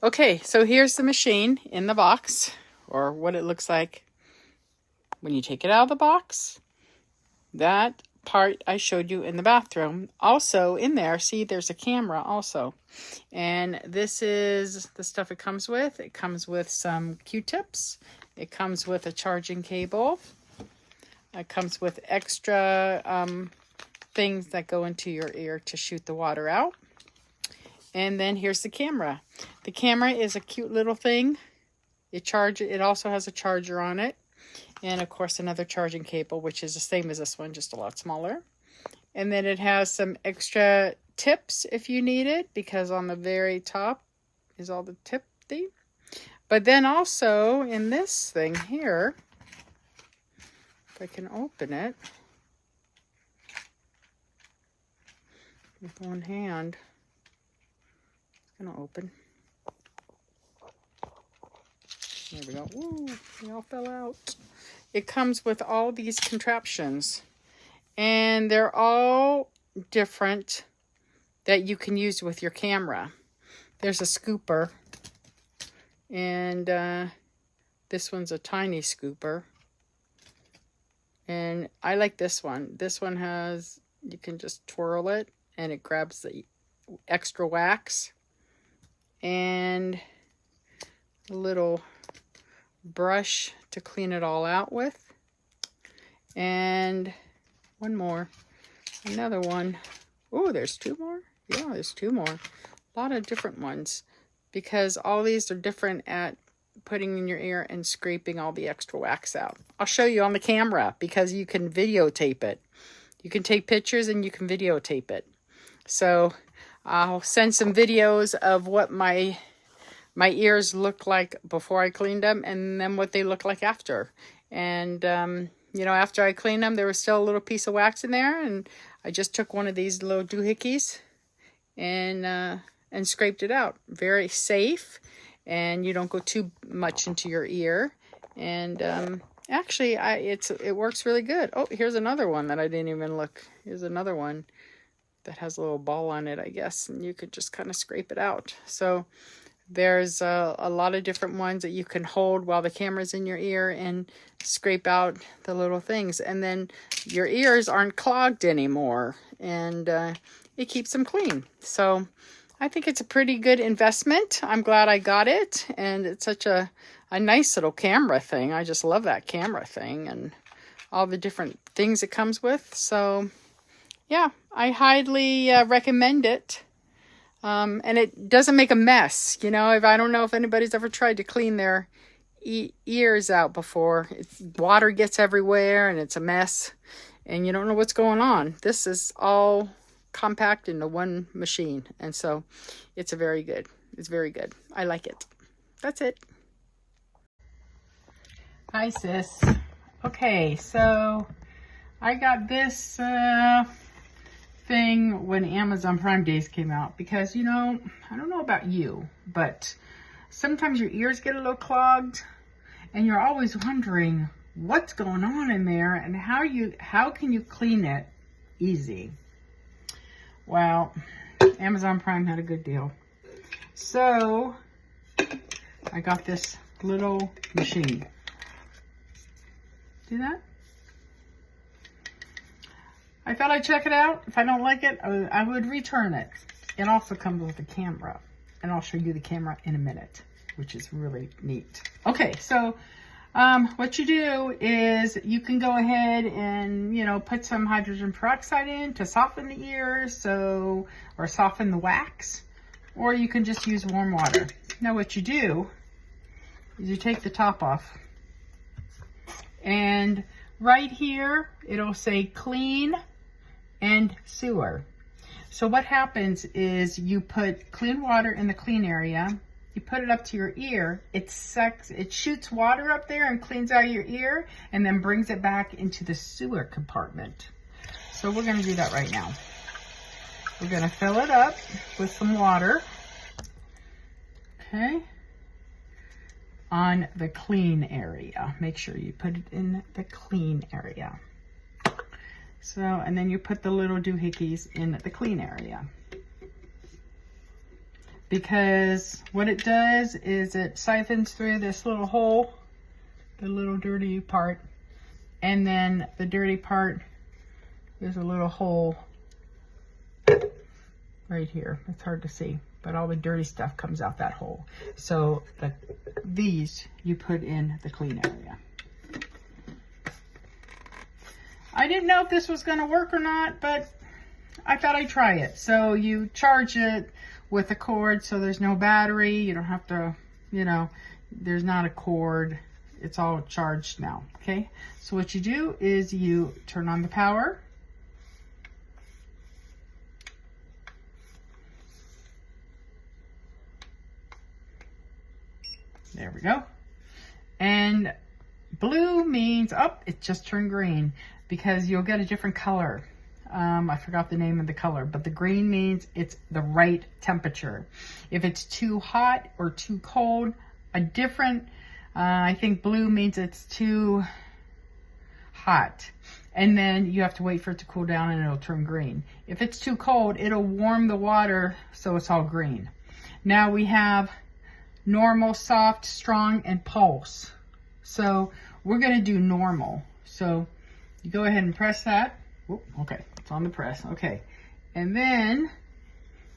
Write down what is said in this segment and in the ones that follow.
Okay, so here's the machine in the box, or what it looks like when you take it out of the box. That part I showed you in the bathroom. Also in there, see, there's a camera also. And this is the stuff it comes with. It comes with some Q-tips. It comes with a charging cable. It comes with extra things that go into your ear to shoot the water out. And then here's the camera. The camera is a cute little thing. It also has a charger on it. And of course another charging cable, which is the same as this one, just a lot smaller. And then it has some extra tips if you need it, because on the very top is all the tip thing. But then also in this thing here, if I can open it with one hand, it's gonna open. There we go. Ooh, they all fell out. It comes with all these contraptions, and they're all different that you can use with your camera. There's a scooper, and this one's a tiny scooper. And I like this one. This one has, you can just twirl it, and it grabs the extra wax. And a little brush to clean it all out with. And one more, another one. Oh, there's two more. Yeah, there's two more. A lot of different ones, because all these are different at putting in your ear and scraping all the extra wax out. I'll show you on the camera, because you can videotape it. You can take pictures and you can videotape it. So I'll send some videos of what my ears look like before I cleaned them, and then what they look like after. And you know, after I cleaned them, there was still a little piece of wax in there, and I just took one of these little doohickeys and scraped it out. Very safe, and you don't go too much into your ear. And actually, it works really good. Oh, here's another one that I didn't even look. Here's another one that has a little ball on it, I guess, and you could just kind of scrape it out. So there's a lot of different ones that you can hold while the camera's in your ear and scrape out the little things. And then your ears aren't clogged anymore, and it keeps them clean. So I think it's a pretty good investment. I'm glad I got it, and it's such a nice little camera thing. I just love that camera thing and all the different things it comes with. So yeah, I highly recommend it. And it doesn't make a mess. You know, I don't know if anybody's ever tried to clean their ears out before. Water gets everywhere and it's a mess, and you don't know what's going on. This is all compact into one machine, and so it's very good. It's very good. I like it. That's it. Hi, sis. Okay, so I got this thing when Amazon Prime Days came out, because, you know, I don't know about you, but sometimes your ears get a little clogged and you're always wondering what's going on in there and how can you clean it easy. Well, Amazon Prime had a good deal. So I got this little machine. See that? I thought I'd check it out. If I don't like it, I would return it. It also comes with a camera, and I'll show you the camera in a minute, which is really neat. Okay, so what you do is you can go ahead and, you know, put some hydrogen peroxide in to soften the ears, or soften the wax, or you can just use warm water. Now what you do is you take the top off, and right here it'll say clean and sewer. So what happens is you put clean water in the clean area, you put it up to your ear, it shoots water up there and cleans out your ear, and then brings it back into the sewer compartment. So we're going to do that right now. We're going to fill it up with some water, okay, on the clean area. Make sure you put it in the clean area. So, and then you put the little doohickeys in the clean area. because what it does is it siphons through this little hole, the little dirty part, and then the dirty part, there's a little hole right here. It's hard to see, but all the dirty stuff comes out that hole. So these you put in the clean area. I didn't know if this was going to work or not, but I thought I'd try it. So you charge it with a cord, so there's no battery. You don't have to, you know, there's not a cord. It's all charged now, okay? So what you do is you turn on the power. There we go. And blue means, oh, it just turned green, because you'll get a different color. I forgot the name of the color, but the green means it's the right temperature. If it's too hot or too cold, a different, I think blue means it's too hot. And then you have to wait for it to cool down and it'll turn green. If it's too cold, it'll warm the water, so it's all green. Now we have normal, soft, strong, and pulse. So we're gonna do normal. So you go ahead and press that. Whoop, okay, it's on the press, okay. And then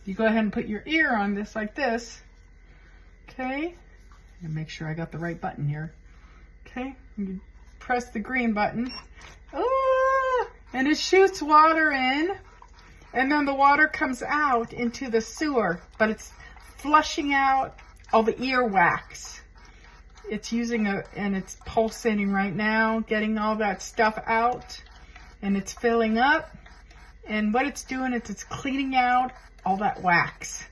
you go ahead and put your ear on this like this, okay? And make sure I got the right button here, okay? You press the green button, and it shoots water in, and then the water comes out into the sewer, but it's flushing out all the earwax. It's using and it's pulsating right now, getting all that stuff out, and it's filling up. And what it's doing is it's cleaning out all that wax.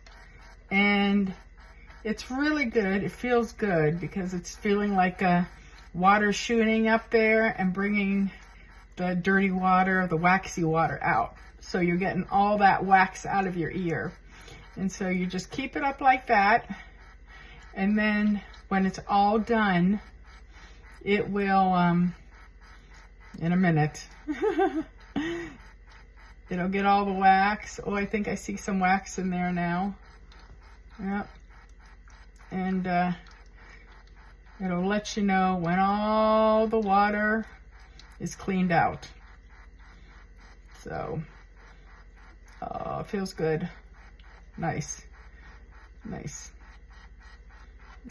And it's really good. It feels good because it's feeling like water shooting up there and bringing the dirty water, the waxy water out. So you're getting all that wax out of your ear. And so you just keep it up like that. And then when it's all done, it will, in a minute, it'll get all the wax. Oh, I think I see some wax in there now. Yep. And it'll let you know when all the water is cleaned out. So, it feels good. Nice. Nice.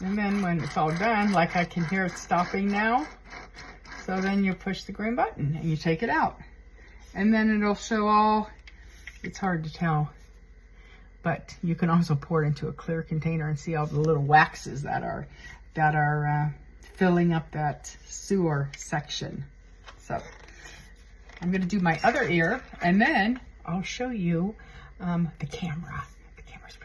And then when it's all done, like I can hear it stopping now, so then you push the green button and you take it out. And then it'll show all, it's hard to tell, but you can also pour it into a clear container and see all the little waxes that are filling up that sewer section. So I'm gonna do my other ear, and then I'll show you the camera. The camera's